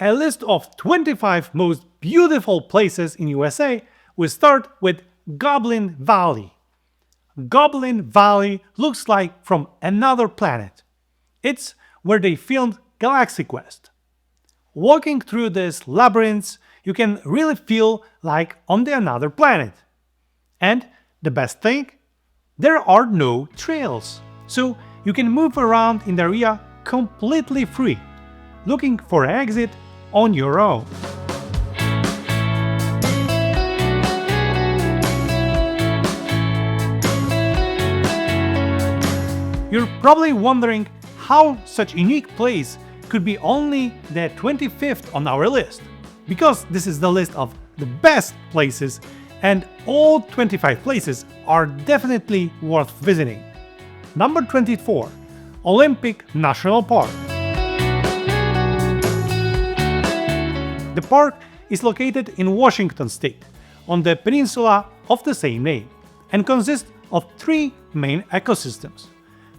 A list of 25 most beautiful places in USA, we start with Goblin Valley. Goblin Valley looks like from another planet. It's where they filmed Galaxy Quest. Walking through these labyrinths, you can really feel like on the another planet. And the best thing? There are no trails, so you can move around in the area completely free, looking for an exit on your own. You're probably wondering how such a unique place could be only the 25th on our list, because this is the list of the best places and all 25 places are definitely worth visiting. Number 24. Olympic National Park. The park is located in Washington state, on the peninsula of the same name, and consists of three main ecosystems.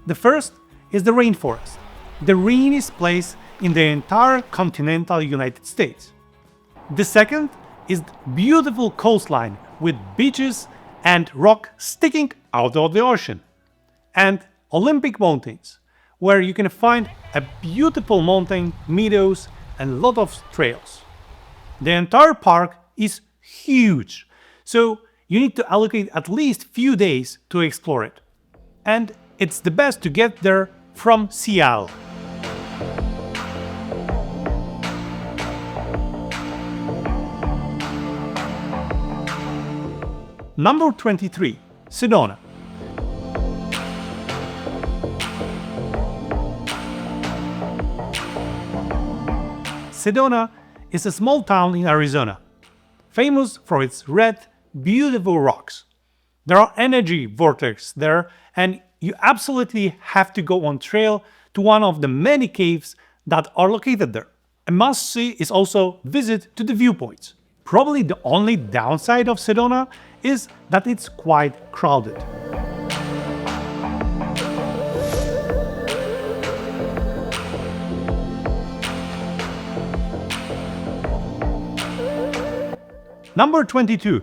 The first is the rainforest, the rainiest place in the entire continental United States. The second is the beautiful coastline with beaches and rock sticking out of the ocean. And Olympic Mountains, where you can find a beautiful mountain, meadows and a lot of trails. The entire park is huge, so you need to allocate at least few days to explore it. And it's the best to get there from Seattle. Number 23. Sedona. Sedona is a small town in Arizona, famous for its red, beautiful rocks. There are energy vortexes there, and you absolutely have to go on trail to one of the many caves that are located there. A must-see is also visit to the viewpoints. Probably the only downside of Sedona is that it's quite crowded. Number 22.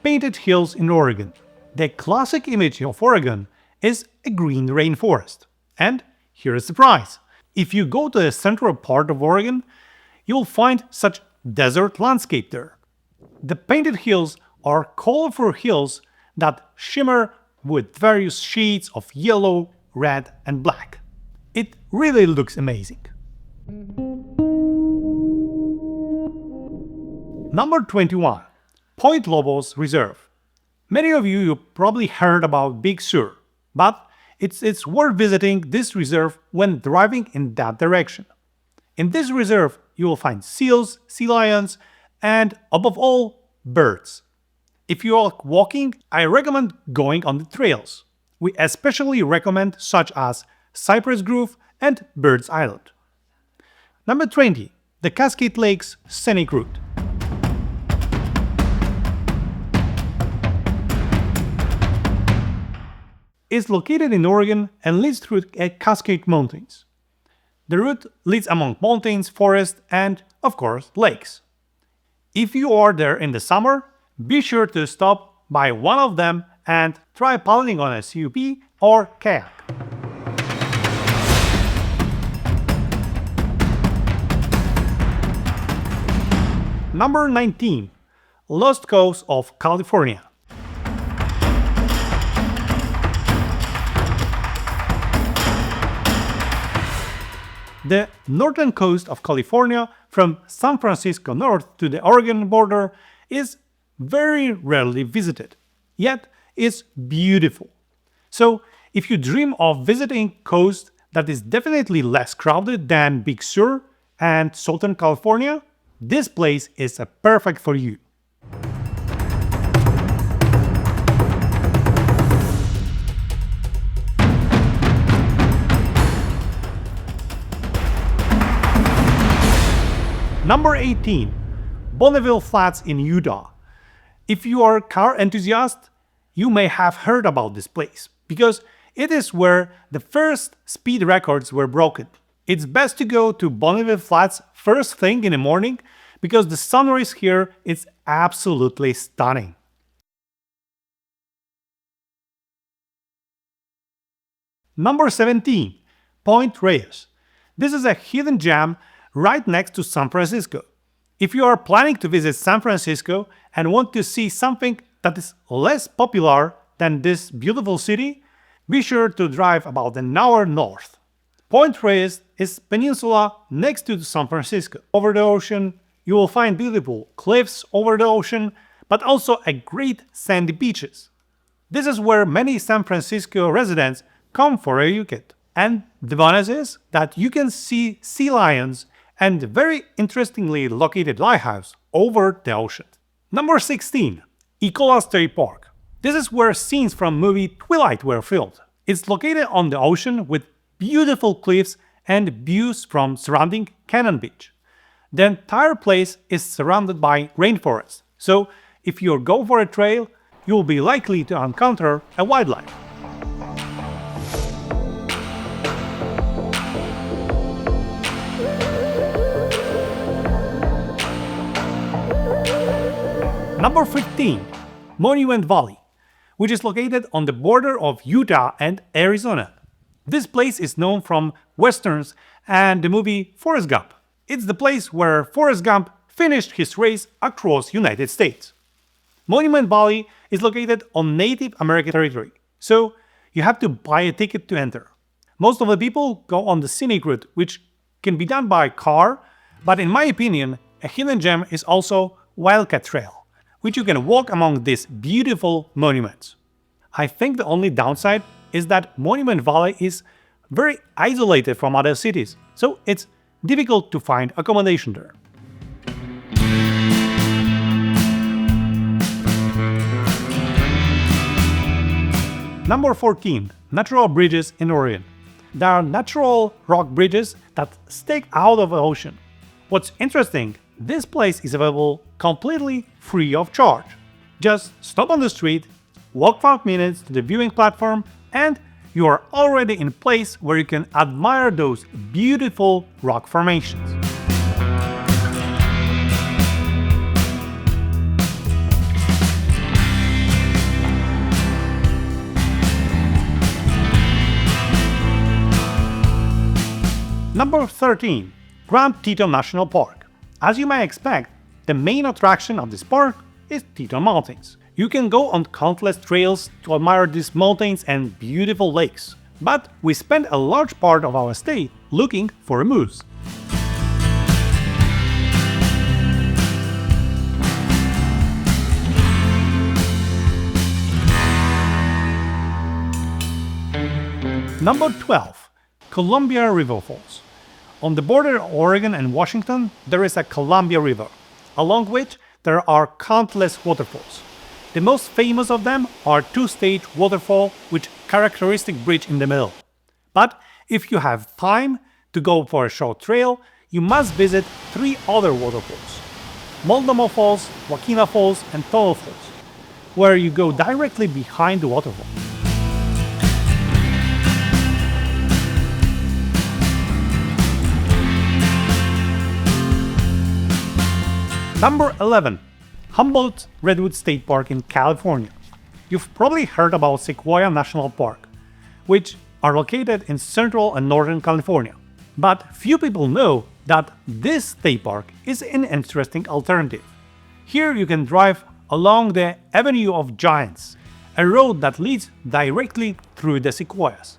Painted Hills in Oregon. The classic image of Oregon is a green rainforest. And here is the surprise. If you go to the central part of Oregon, you'll find such desert landscape there. The Painted Hills are colorful hills that shimmer with various shades of yellow, red and black. It really looks amazing. Number 21. Point Lobos Reserve. Many of you probably heard about Big Sur, but it's worth visiting this reserve when driving in that direction. In this reserve, you will find seals, sea lions, and above all, birds. If you are walking, I recommend going on the trails. We especially recommend such as Cypress Grove and Birds Island. Number 20. The Cascade Lakes Scenic Route. It's located in Oregon and leads through Cascade Mountains. The route leads among mountains, forests, and, of course, lakes. If you are there in the summer, be sure to stop by one of them and try paddling on a CUP or kayak. Number 19. Lost Coast of California. The northern coast of California, from San Francisco north to the Oregon border, is very rarely visited, yet it's beautiful. So, if you dream of visiting coast that is definitely less crowded than Big Sur and Southern California, this place is perfect for you. Number 18. Bonneville Flats in Utah. If you are a car enthusiast, you may have heard about this place, because it is where the first speed records were broken. It's best to go to Bonneville Flats first thing in the morning because the sunrise here is absolutely stunning. Number 17. Point Reyes. This is a hidden gem right next to San Francisco. If you are planning to visit San Francisco and want to see something that is less popular than this beautiful city, be sure to drive about an hour north. Point Reyes is a peninsula next to San Francisco. Over the ocean, you will find beautiful cliffs over the ocean, but also a great sandy beaches. This is where many San Francisco residents come for a weekend. And the bonus is that you can see sea lions and very interestingly located lighthouse over the ocean. Number 16. Ecola State Park. This is where scenes from movie Twilight were filmed. It's located on the ocean with beautiful cliffs and views from surrounding Cannon Beach. The entire place is surrounded by rainforest, so if you go for a trail, you will be likely to encounter a wildlife. Number 15. Monument Valley, which is located on the border of Utah and Arizona. This place is known from westerns and the movie Forrest Gump. It's the place where Forrest Gump finished his race across United States. Monument Valley is located on Native American territory, so you have to buy a ticket to enter. Most of the people go on the scenic route, which can be done by car, but in my opinion, a hidden gem is also Wildcat Trail, which you can walk among these beautiful monuments. I think the only downside is that Monument Valley is very isolated from other cities, so it's difficult to find accommodation there. Number 14. Natural bridges in Oregon. There are natural rock bridges that stick out of the ocean. What's interesting, this place is available completely free of charge. Just stop on the street, walk 5 minutes to the viewing platform, and you are already in a place where you can admire those beautiful rock formations. Number 13. Grand Teton National Park. As you may expect, the main attraction of this park is Teton Mountains. You can go on countless trails to admire these mountains and beautiful lakes, but we spent a large part of our stay looking for a moose. Number 12. Columbia River Falls. On the border of Oregon and Washington, there is a Columbia River, along which there are countless waterfalls. The most famous of them are two-stage waterfall with characteristic bridge in the middle. But if you have time to go for a short trail, you must visit 3 other waterfalls: Multnomah Falls, Wakena Falls, and Tunnel Falls, where you go directly behind the waterfall. Number 11. Humboldt Redwood State Park in California. You've probably heard about Sequoia National Park, which are located in central and northern California. But few people know that this state park is an interesting alternative. Here you can drive along the Avenue of Giants, a road that leads directly through the sequoias.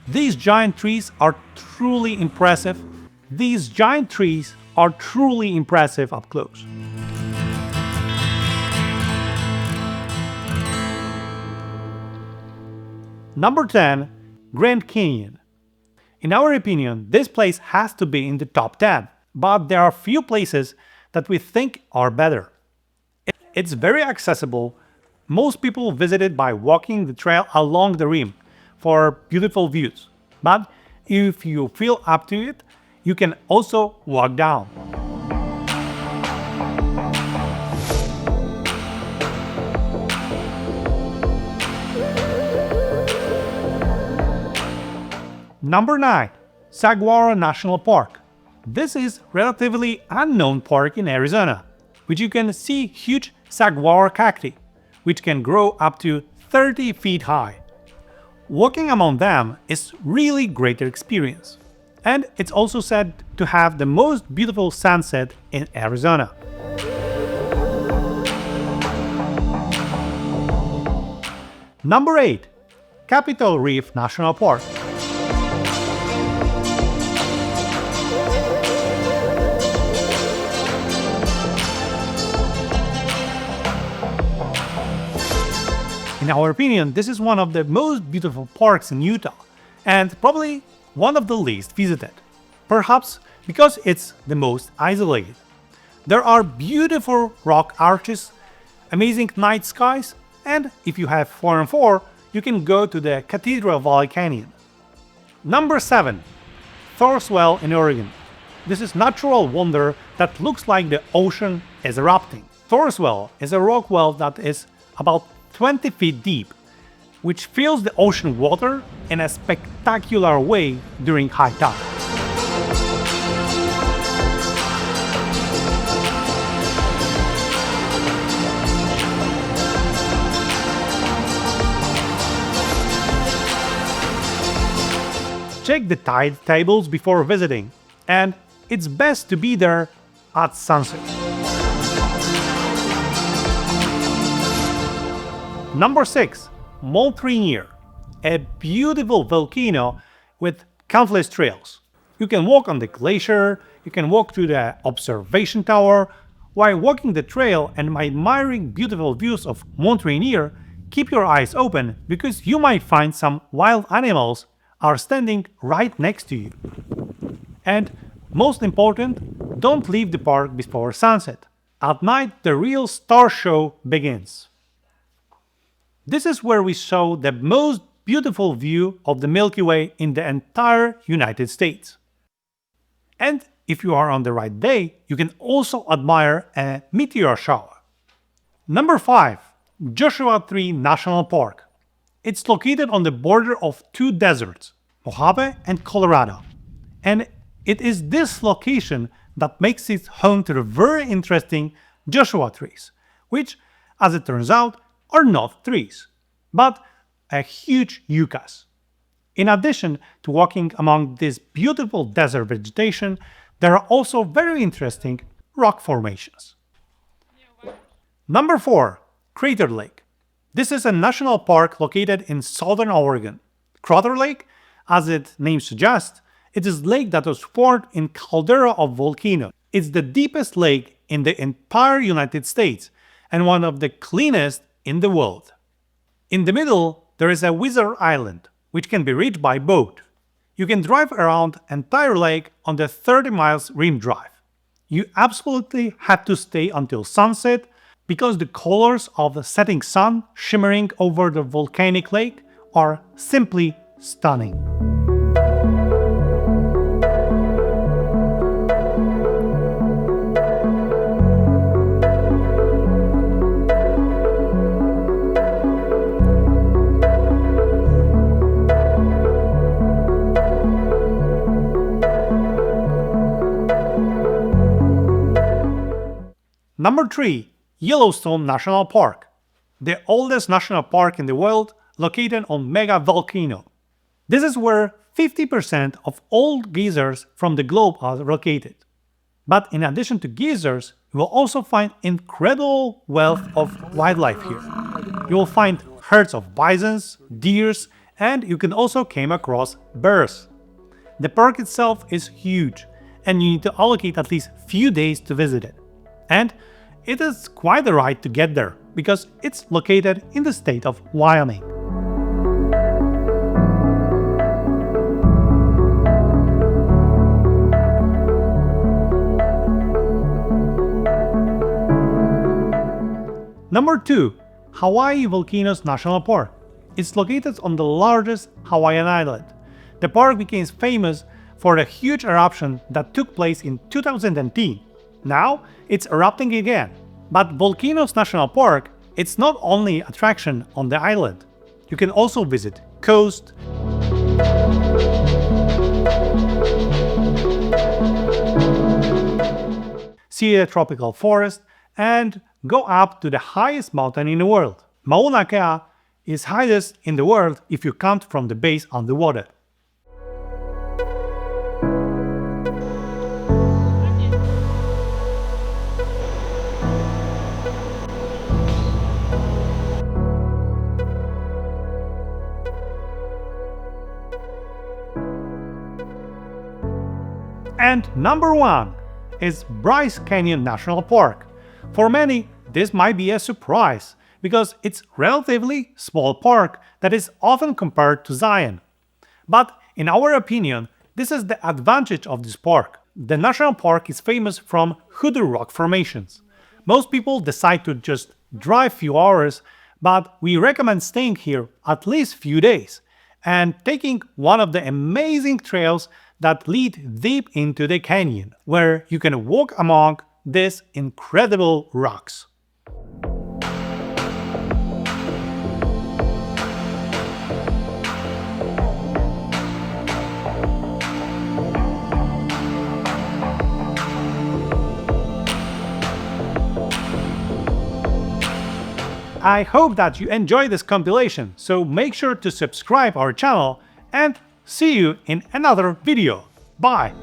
These giant trees are truly impressive. Up close. Number 10. Grand Canyon. In our opinion, this place has to be in the top 10, but there are few places that we think are better. It's very accessible. Most people visit it by walking the trail along the rim for beautiful views. But if you feel up to it, you can also walk down. Number 9. Saguaro National Park. This is relatively unknown park in Arizona, which you can see huge saguaro cacti, which can grow up to 30 feet high. Walking among them is really great experience, and it's also said to have the most beautiful sunset in Arizona. Number 8. Capitol Reef National Park. In our opinion, this is one of the most beautiful parks in Utah, and probably one of the least visited. Perhaps because it's the most isolated. There are beautiful rock arches, amazing night skies, and if you have 4x4, you can go to the Cathedral Valley Canyon. Number 7. Thor's Well in Oregon. This is natural wonder that looks like the ocean is erupting. Thor's Well is a rock well that is about 20 feet deep, which fills the ocean water in a spectacular way during high tide. Check the tide tables before visiting, and it's best to be there at sunset. Number 6. Mount Rainier, a beautiful volcano with countless trails. You can walk on the glacier, you can walk to the observation tower. While walking the trail and admiring beautiful views of Mount Rainier, keep your eyes open because you might find some wild animals are standing right next to you. And most important, don't leave the park before sunset. At night, the real star show begins. This is where we show the most beautiful view of the Milky Way in the entire United States. And if you are on the right day, you can also admire a meteor shower. Number 5. Joshua Tree National Park. It's located on the border of two deserts, Mojave and Colorado. And it is this location that makes it home to the very interesting Joshua trees, which, as it turns out, are not trees, but a huge yuccas. In addition to walking among this beautiful desert vegetation, there are also very interesting rock formations. Number 4. Crater Lake. This is a national park located in southern Oregon. Crater Lake, as its name suggests, it is a lake that was formed in caldera of volcano. It's the deepest lake in the entire United States and one of the cleanest in the world. In the middle, there is a Wizard Island, which can be reached by boat. You can drive around entire lake on the 30 miles rim drive. You absolutely have to stay until sunset because the colors of the setting sun shimmering over the volcanic lake are simply stunning. Number 3. Yellowstone National Park, the oldest national park in the world located on mega volcano. This is where 50% of all geysers from the globe are located. But in addition to geysers, you will also find incredible wealth of wildlife here. You will find herds of bisons, deers, and you can also come across bears. The park itself is huge, and you need to allocate at least few days to visit it. And it is quite a ride to get there, because it's located in the state of Wyoming. Number 2. Hawaii Volcanoes National Park. It's located on the largest Hawaiian island. The park became famous for a huge eruption that took place in 2010. Now, it's erupting again. But Volcanoes National Park, it's not only attraction on the island. You can also visit coast, see a tropical forest, and go up to the highest mountain in the world. Mauna Kea is highest in the world if you count from the base on the water. And number 1 is Bryce Canyon National Park. For many, this might be a surprise because it's a relatively small park that is often compared to Zion. But in our opinion, this is the advantage of this park. The national park is famous from hoodoo rock formations. Most people decide to just drive few hours, but we recommend staying here at least few days and taking one of the amazing trails that lead deep into the canyon, where you can walk among these incredible rocks. I hope that you enjoyed this compilation, so make sure to subscribe our channel and see you in another video. Bye!